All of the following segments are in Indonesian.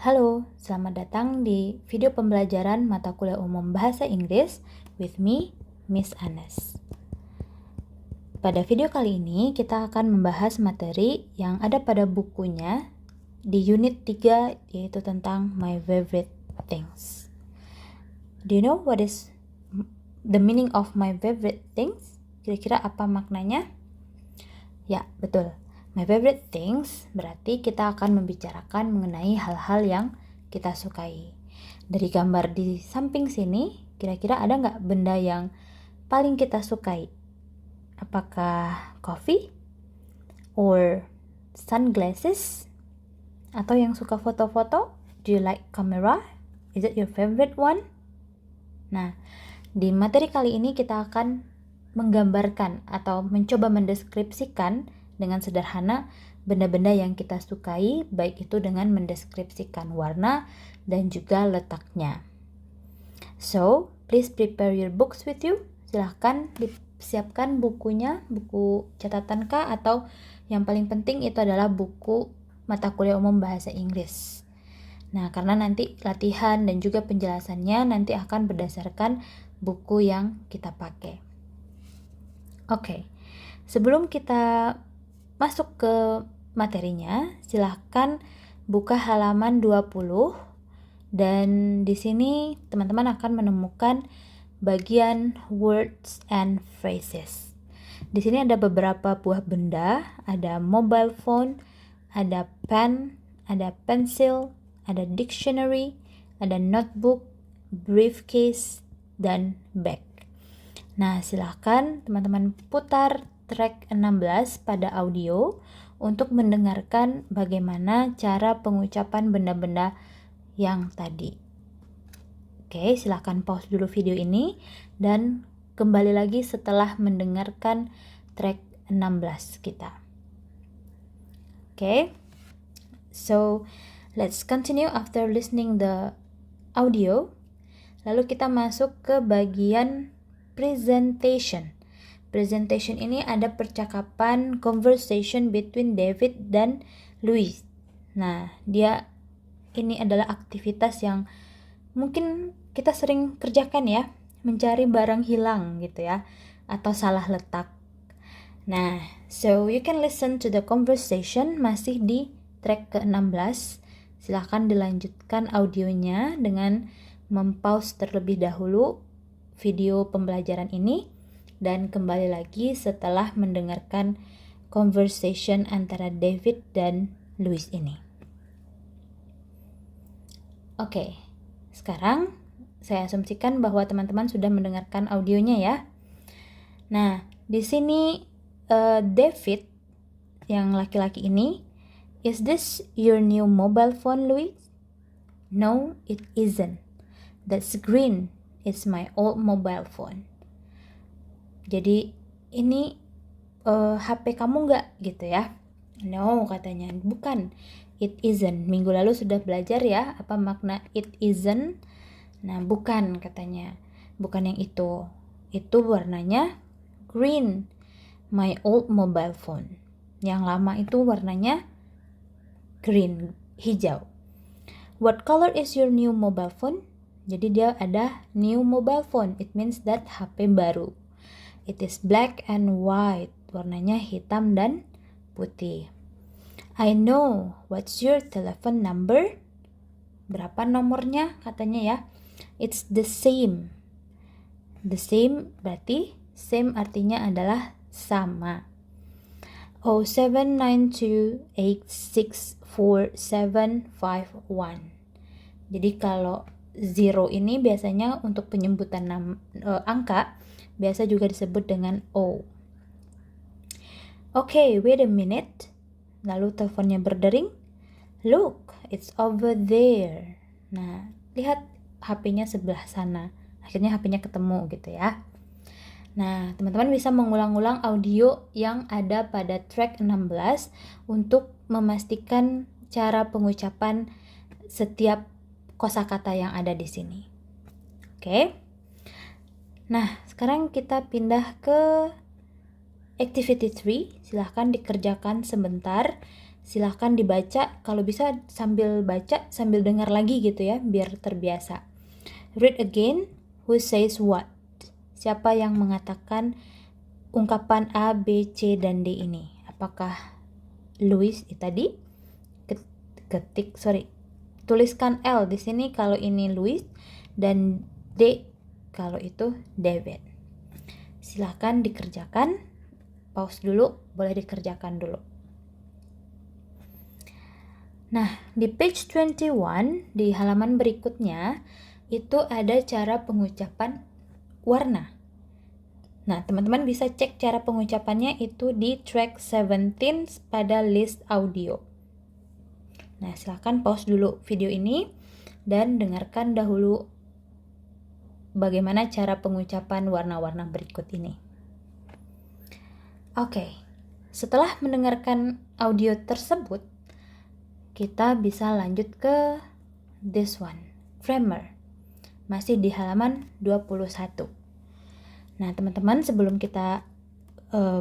Halo, selamat datang di video pembelajaran mata kuliah umum Bahasa Inggris with me, Miss Anes. Pada video kali ini, kita akan membahas materi yang ada pada bukunya di unit 3, yaitu tentang My Favorite Things. Do you know what is the meaning of my favorite things? Kira-kira apa maknanya? Ya, betul. My favorite things berarti kita akan membicarakan mengenai hal-hal yang kita sukai. Dari gambar di samping sini, kira-kira ada nggak benda yang paling kita sukai? Apakah coffee? Or sunglasses? Atau yang suka foto-foto? Do you like camera? Is it your favorite one? Nah, di materi kali ini kita akan menggambarkan atau mencoba mendeskripsikan dengan sederhana benda-benda yang kita sukai, baik itu dengan mendeskripsikan warna dan juga letaknya. So, please prepare your books with you. Silahkan disiapkan bukunya, buku catatan K, atau yang paling penting itu adalah buku mata kuliah umum bahasa Inggris. Nah, karena nanti latihan dan juga penjelasannya nanti akan berdasarkan buku yang kita pakai. Oke, sebelum kita masuk ke materinya, silahkan buka halaman 20 dan di sini teman-teman akan menemukan bagian words and phrases. Di sini ada beberapa buah benda, ada mobile phone, ada pen, ada pencil, ada dictionary, ada notebook, briefcase, dan bag. Nah, silahkan teman-teman putar track 16 pada audio untuk mendengarkan bagaimana cara pengucapan benda-benda yang tadi. Oke, silahkan pause dulu video ini dan kembali lagi setelah mendengarkan track 16 kita. Oke, so let's continue after listening the audio. Lalu kita masuk ke bagian presentation. Presentation ini ada percakapan, conversation between David dan Louis. Nah, ini adalah aktivitas yang mungkin kita sering kerjakan ya, mencari barang hilang gitu ya, atau salah letak. Nah, so you can listen to the conversation masih di track ke-16. Silahkan dilanjutkan audionya dengan mempause terlebih dahulu video pembelajaran ini dan kembali lagi setelah mendengarkan conversation antara David dan Louis ini. Oke, sekarang saya asumsikan bahwa teman-teman sudah mendengarkan audionya ya. Nah, di sini David yang laki-laki ini, is this your new mobile phone, Louis? No, it isn't. That's green. It's my old mobile phone. Jadi ini HP kamu nggak gitu ya? No, katanya. Bukan. It isn't. Minggu lalu sudah belajar ya apa makna it isn't. Nah, bukan katanya. Bukan yang itu. Itu warnanya green. My old mobile phone. Yang lama itu warnanya green, hijau. What color is your new mobile phone? Jadi dia ada new mobile phone. It means that HP baru. It is black and white. Warnanya hitam dan putih. I know. What's your telephone number? Berapa nomornya katanya ya? It's the same. The same berarti same artinya adalah sama. 0792864751. Jadi kalau 0 ini biasanya untuk penyebutan angka biasa juga disebut dengan O. Okay, wait a minute. Lalu teleponnya berdering. Look, it's over there. Nah, lihat HP-nya sebelah sana. Akhirnya HP-nya ketemu gitu ya. Nah, teman-teman bisa mengulang-ulang audio yang ada pada track 16 untuk memastikan cara pengucapan setiap kosakata yang ada di sini. Oke. Nah, sekarang kita pindah ke activity 3. Silahkan dikerjakan sebentar Silahkan dibaca, kalau bisa sambil baca sambil dengar lagi gitu ya, biar terbiasa. Read again. Who says what? Siapa yang mengatakan ungkapan A, B, C, dan D ini? Apakah Louis tadi? Tuliskan L di sini kalau ini Louis, dan D kalau itu David. Silahkan dikerjakan. Pause dulu, boleh dikerjakan dulu. Nah, di page 21, di halaman berikutnya, itu ada cara pengucapan warna. Nah, teman-teman bisa cek cara pengucapannya itu di track 17 pada list audio. Nah, silahkan pause dulu video ini dan dengarkan dahulu bagaimana cara pengucapan warna-warna berikut ini. Oke, setelah mendengarkan audio tersebut, kita bisa lanjut ke this one, grammar. Masih di halaman 21. Nah, teman-teman, sebelum kita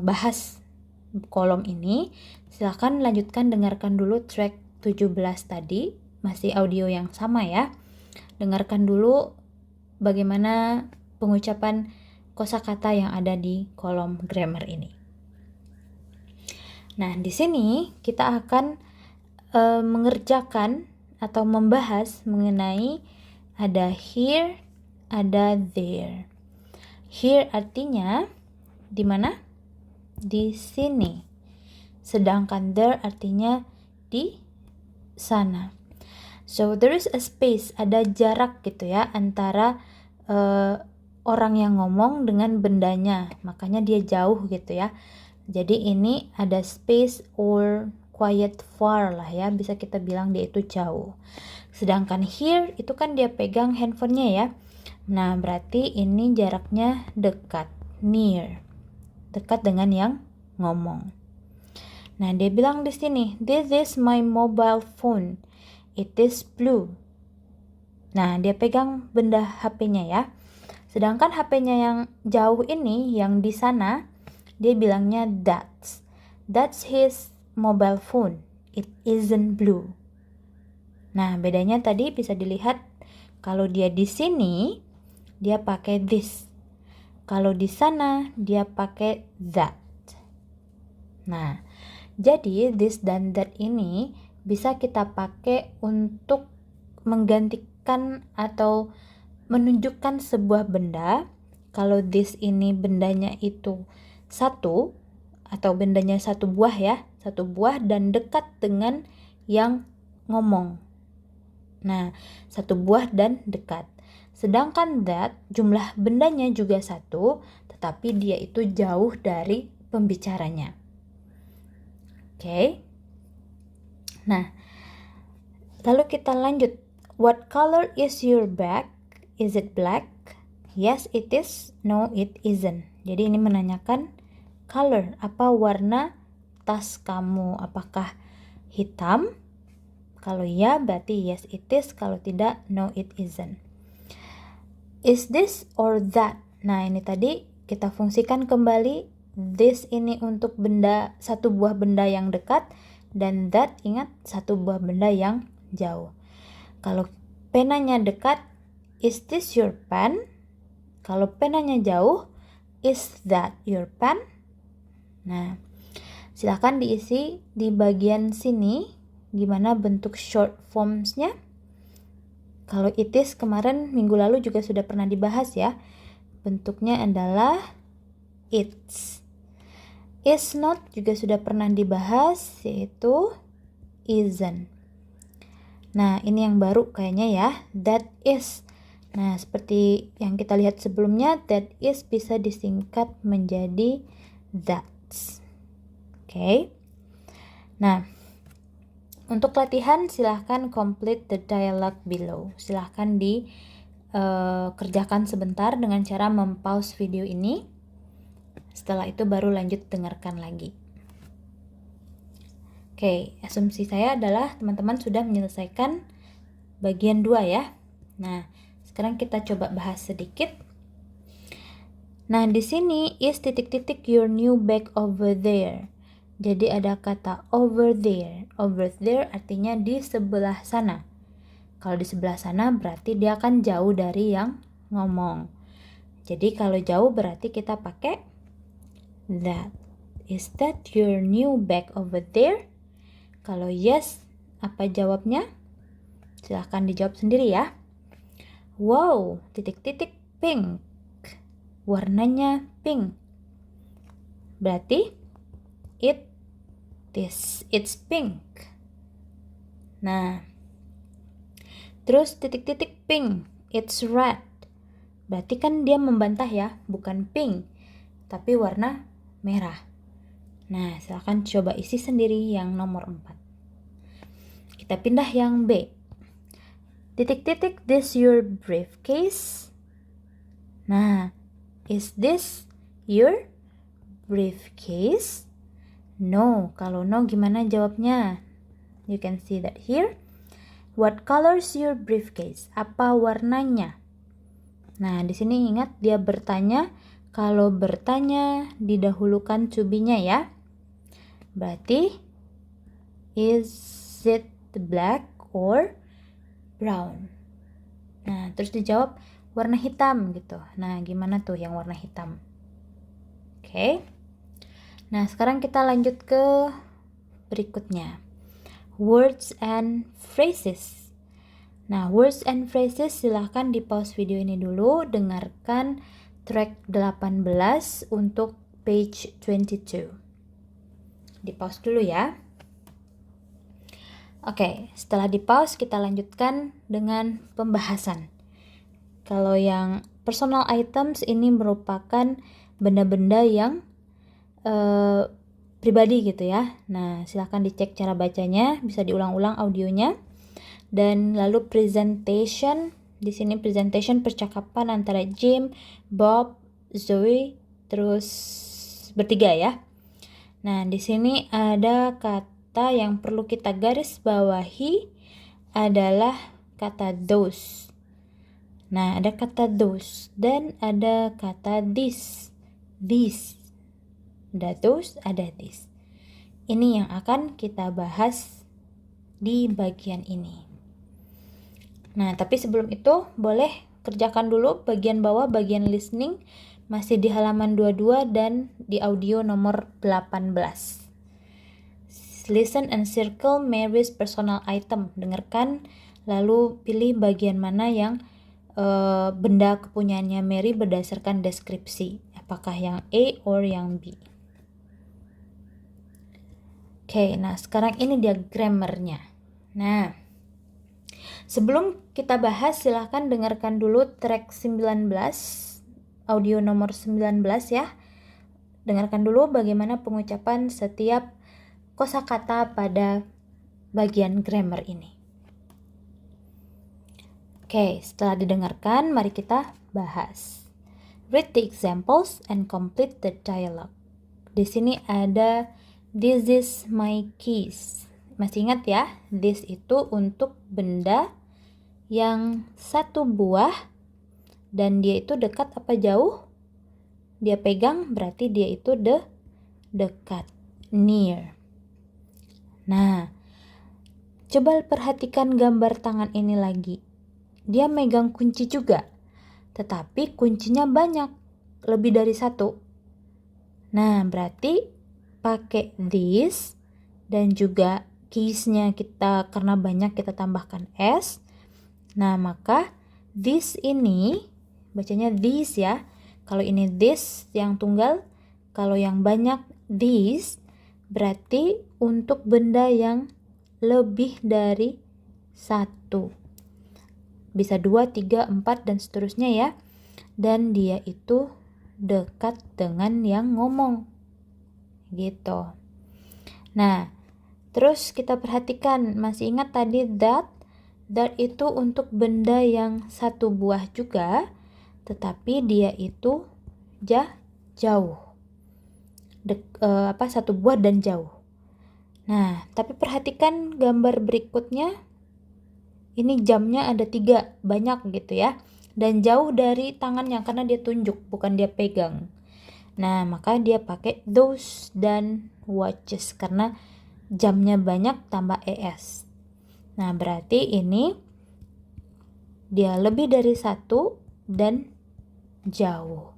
bahas kolom ini, silakan lanjutkan dengarkan dulu track 17 tadi, masih audio yang sama ya. Dengarkan dulu bagaimana pengucapan kosakata yang ada di kolom grammar ini. Nah, di sini kita akan mengerjakan atau membahas mengenai ada here, ada there. Here artinya di mana? Di sini. Sedangkan there artinya di sana. So there is a space, ada jarak gitu ya antara orang yang ngomong dengan bendanya. Makanya dia jauh gitu ya. Jadi ini ada space or quiet far lah ya, bisa kita bilang dia itu jauh. Sedangkan here itu kan dia pegang handphonenya ya. Nah, berarti ini jaraknya dekat, near. Dekat dengan yang ngomong. Nah, dia bilang di sini, this is my mobile phone. It is blue. Nah, dia pegang benda HP-nya ya. Sedangkan HP-nya yang jauh ini, yang di sana, dia bilangnya that's his mobile phone. It isn't blue. Nah, bedanya tadi bisa dilihat kalau dia di sini dia pakai this. Kalau di sana dia pakai that. Nah, jadi this dan that ini bisa kita pakai untuk menggantikan atau menunjukkan sebuah benda. Kalau this ini bendanya itu satu atau bendanya satu buah ya, satu buah dan dekat dengan yang ngomong. Nah, satu buah dan dekat. Sedangkan that jumlah bendanya juga satu, tetapi dia itu jauh dari pembicaranya. Oke. Nah, lalu kita lanjut. What color is your bag? Is it black? Yes, it is. No, it isn't. Jadi ini menanyakan color, apa warna tas kamu? Apakah hitam? Kalau ya berarti yes it is, kalau tidak no it isn't. Is this or that? Nah, ini tadi kita fungsikan kembali this ini untuk benda, satu buah benda yang dekat, dan that ingat satu buah benda yang jauh. Kalau penanya dekat, is this your pen? Kalau penanya jauh, is that your pen? Nah, silakan diisi di bagian sini gimana bentuk short forms-nya. Kalau it is kemarin minggu lalu juga sudah pernah dibahas ya. Bentuknya adalah it's. Is not juga sudah pernah dibahas, yaitu isn't. Nah, ini yang baru kayaknya ya, that is. Nah, seperti yang kita lihat sebelumnya, that is bisa disingkat menjadi that's. Oke. Nah, untuk latihan silahkan complete the dialogue below. Silahkan dikerjakan sebentar dengan cara mempause video ini. Setelah itu baru lanjut dengarkan lagi. Oke, asumsi saya adalah teman-teman sudah menyelesaikan bagian 2 ya. Nah, sekarang kita coba bahas sedikit. Nah, di sini is ... your new bag over there. Jadi ada kata over there. Over there artinya di sebelah sana. Kalau di sebelah sana berarti dia akan jauh dari yang ngomong. Jadi kalau jauh berarti kita pakai that. Is that your new bag over there? Kalau yes, apa jawabnya? Silahkan dijawab sendiri ya. Wow, titik-titik pink. Warnanya pink. Berarti it's pink. Nah, terus titik-titik pink, it's red. Berarti kan dia membantah ya, bukan pink, tapi warna merah. Nah, silahkan coba isi sendiri yang nomor 4. Kita pindah yang B. Titik-titik, this your briefcase? Nah, is this your briefcase? No, kalau no gimana jawabnya? You can see that here. What color's your briefcase? Apa warnanya? Nah, di sini ingat dia bertanya. Kalau bertanya didahulukan to be-nya ya. Berarti is it black or brown? Nah, terus dijawab warna hitam gitu. Nah, gimana tuh yang warna hitam? Oke. Nah, sekarang kita lanjut ke berikutnya. Words and phrases. Nah, words and phrases silahkan di pause video ini dulu. Dengarkan track 18 untuk page 22. Di pause dulu ya. Oke, setelah di pause kita lanjutkan dengan pembahasan. Kalau yang personal items ini merupakan benda-benda yang pribadi gitu ya. Nah, silahkan dicek cara bacanya, bisa diulang-ulang audionya. Dan lalu presentation, di sini presentation percakapan antara Jim, Bob, Zoe, terus bertiga ya. Nah, di sini ada kata yang perlu kita garis bawahi adalah kata those. Nah, ada kata those dan ada kata this. This. Ada those, ada this. Ini yang akan kita bahas di bagian ini. Nah, tapi sebelum itu boleh kerjakan dulu bagian bawah, bagian listening. Masih di halaman 22 dan di audio nomor 18. Listen and circle Mary's personal item. Dengarkan, lalu pilih bagian mana yang benda kepunyaannya Mary berdasarkan deskripsi. Apakah yang A or yang B. Oke, nah sekarang ini dia grammarnya. Nah, sebelum kita bahas, silahkan dengarkan dulu track 19, audio nomor 19 ya. Dengarkan dulu bagaimana pengucapan setiap kosakata pada bagian grammar ini. Oke, setelah didengarkan, mari kita bahas. Read the examples and complete the dialogue. Di sini ada this is my keys. Masih ingat ya, this itu untuk benda yang satu buah dan dia itu dekat apa jauh? Dia pegang berarti dia itu dekat, near. Nah, coba perhatikan gambar tangan ini lagi. Dia megang kunci juga, tetapi kuncinya banyak, lebih dari satu. Nah, berarti pakai this dan juga keys-nya kita karena banyak kita tambahkan s. Nah, maka this ini bacanya this ya. Kalau ini this yang tunggal, kalau yang banyak this, berarti untuk benda yang lebih dari satu. Bisa 2, 3, 4 dan seterusnya ya. Dan dia itu dekat dengan yang ngomong. Gitu. Nah, terus kita perhatikan, masih ingat tadi that itu untuk benda yang satu buah juga, tetapi dia itu jauh. Satu buah dan jauh. Nah, tapi perhatikan gambar berikutnya. Ini jamnya ada 3, banyak gitu ya. Dan jauh dari tangannya karena dia tunjuk, bukan dia pegang. Nah, maka dia pakai those dan watches karena jamnya banyak tambah es. Nah, berarti ini dia lebih dari satu dan jauh.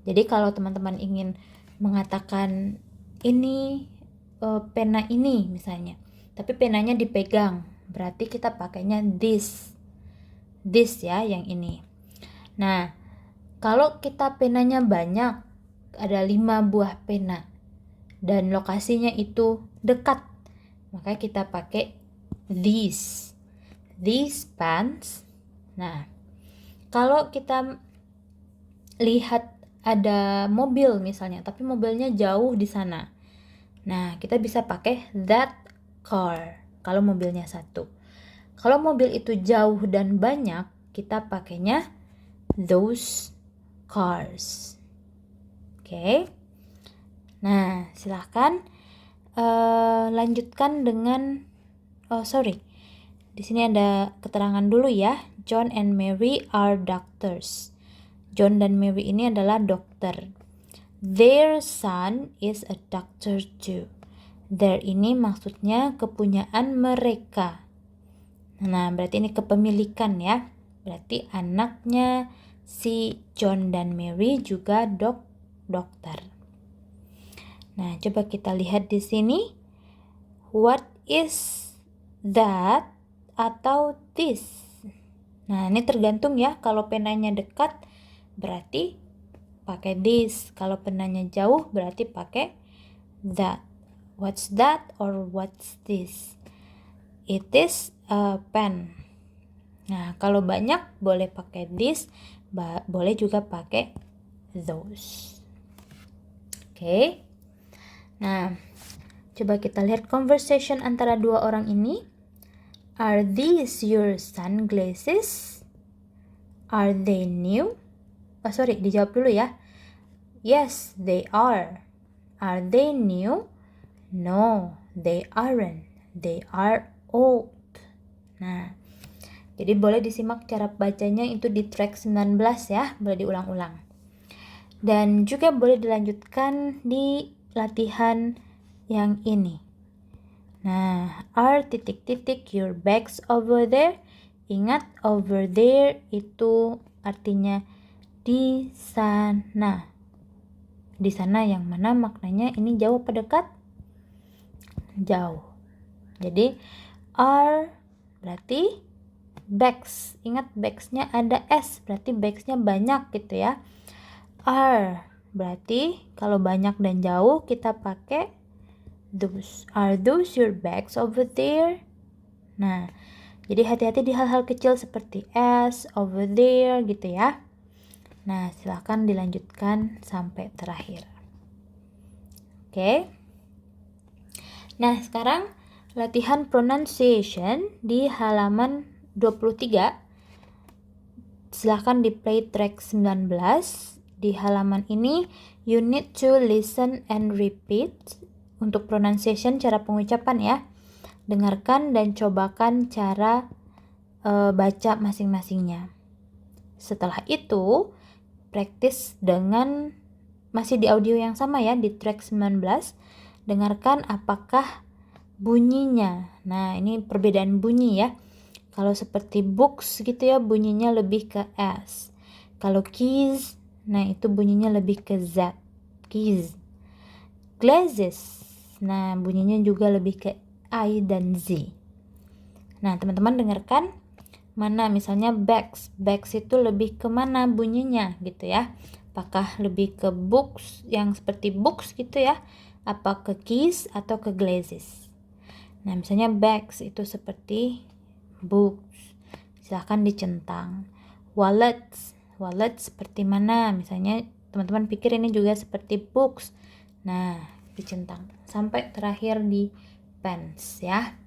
Jadi kalau teman-teman ingin mengatakan ini pena ini misalnya, tapi penanya dipegang, berarti kita pakainya this ya, yang ini. Nah, kalau kita penanya banyak, ada 5 buah pena dan lokasinya itu dekat, maka kita pakai these pens. Nah, kalau kita lihat ada mobil misalnya, tapi mobilnya jauh di sana, nah kita bisa pakai that car kalau mobilnya satu. Kalau mobil itu jauh dan banyak, kita pakainya those cars. Oke. Nah, silahkan lanjutkan dengan di sini ada keterangan dulu ya. John and Mary are doctors. John dan Mary ini adalah dokter. Their son is a doctor too. Their ini maksudnya kepunyaan mereka. Nah, berarti ini kepemilikan ya. Berarti anaknya si John dan Mary juga dokter. Nah, coba kita lihat di sini. What is that atau this? Nah, ini tergantung ya. Kalau penanya dekat berarti pakai this. Kalau penanya jauh berarti pakai that. What's that or what's this? It is a pen. Nah, kalau banyak boleh pakai this, boleh juga pakai those. Oke. Nah, coba kita lihat conversation antara dua orang ini. Are these your sunglasses? Are they new? Dijawab dulu ya. Yes, they are. Are they new? No, they aren't. They are old. Nah, jadi boleh disimak cara bacanya itu di track 19 ya, boleh diulang-ulang. Dan juga boleh dilanjutkan di latihan yang ini. Nah, are ... your bags over there? Ingat, over there itu artinya di sana. Di sana yang mana maknanya ini jauh apa dekat? Jauh. Jadi are berarti bags. Ingat bagsnya ada s, berarti bagsnya banyak gitu ya. Are berarti kalau banyak dan jauh kita pakai those. Are those your bags over there? Nah, jadi hati-hati di hal-hal kecil seperti s, over there gitu ya. Nah, silahkan dilanjutkan sampai terakhir. Oke. Nah, sekarang latihan pronunciation di halaman 23. Silahkan di play track 19. Di halaman ini, you need to listen and repeat. Untuk pronunciation, cara pengucapan ya. Dengarkan dan cobakan cara baca masing-masingnya. Setelah itu, praktis dengan masih di audio yang sama ya, di track 19. Dengarkan apakah bunyinya. Nah, ini perbedaan bunyi ya. Kalau seperti books gitu ya, bunyinya lebih ke S. Kalau keys, nah itu bunyinya lebih ke Z. Keys. Glasses, nah bunyinya juga lebih ke I dan Z. Nah, teman-teman dengarkan mana misalnya bags. Bags itu lebih ke mana bunyinya gitu ya. Apakah lebih ke books yang seperti books gitu ya, apa ke keys atau ke glasses. Nah, misalnya bags itu seperti books. Silahkan dicentang. Wallets seperti mana? Misalnya teman-teman pikir ini juga seperti books. Nah, dicentang sampai terakhir di pens ya.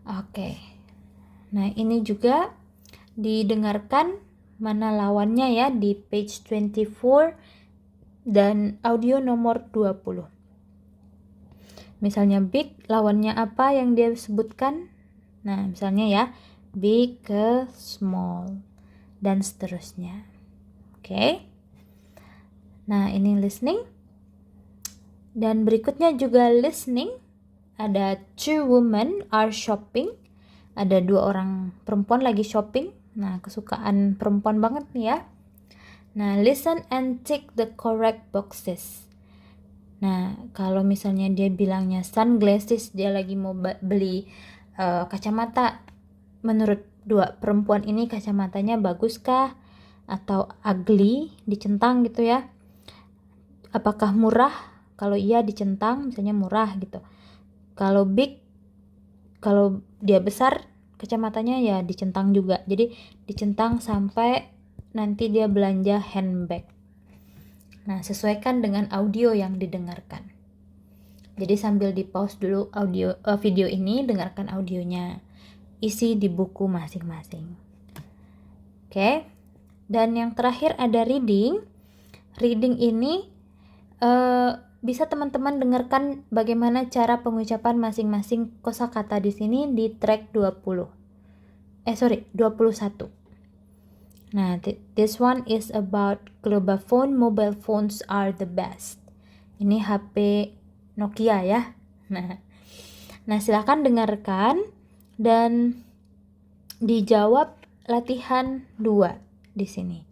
Oke. Nah, ini juga didengarkan mana lawannya ya di page 24 dan audio nomor 20. Misalnya big, lawannya apa yang dia sebutkan? Nah, misalnya ya, big ke small dan seterusnya. Oke. Nah, ini listening. Dan berikutnya juga listening. Ada two women are shopping. Ada 2 orang perempuan lagi shopping. Nah, kesukaan perempuan banget nih ya. Nah, listen and tick the correct boxes. Nah, kalau misalnya dia bilangnya sunglasses, dia lagi mau beli kacamata. Menurut 2 perempuan ini kacamatanya baguskah atau ugly, dicentang gitu ya. Apakah murah? Kalau iya dicentang, misalnya murah gitu. Kalau big, kalau dia besar kacamatanya ya dicentang juga. Jadi dicentang sampai nanti dia belanja handbag. Nah, sesuaikan dengan audio yang didengarkan. Jadi sambil di pause dulu video ini, dengarkan audionya. Isi di buku masing-masing. Oke. Dan yang terakhir ada reading. Reading ini bisa teman-teman dengarkan bagaimana cara pengucapan masing-masing kosakata di sini di track 21. Nah, this one is about Globaphone. Mobile phones are the best. Ini HP Nokia ya. Nah, silakan dengarkan dan dijawab latihan 2 di sini.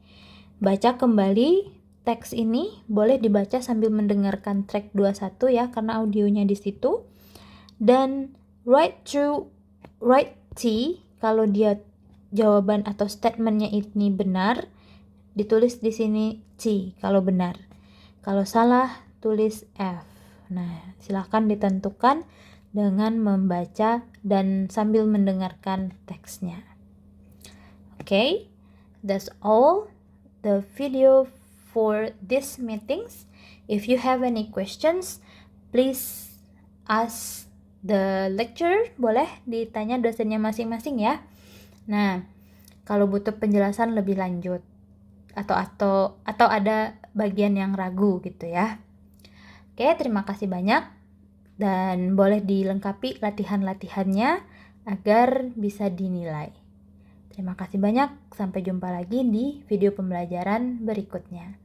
Baca kembali teks ini, boleh dibaca sambil mendengarkan track 21 ya, karena audionya di situ. Dan write T, kalau dia jawaban atau statementnya ini benar, ditulis di sini C kalau benar. Kalau salah, tulis F. Nah, silakan ditentukan dengan membaca dan sambil mendengarkan teksnya. Okay, that's all the video for this meetings. If you have any questions, please ask the lecturer. Boleh ditanya dosennya masing-masing ya. Nah, kalau butuh penjelasan lebih lanjut atau ada bagian yang ragu gitu ya. Oke, terima kasih banyak dan boleh dilengkapi latihan-latihannya agar bisa dinilai. Terima kasih banyak, sampai jumpa lagi di video pembelajaran berikutnya.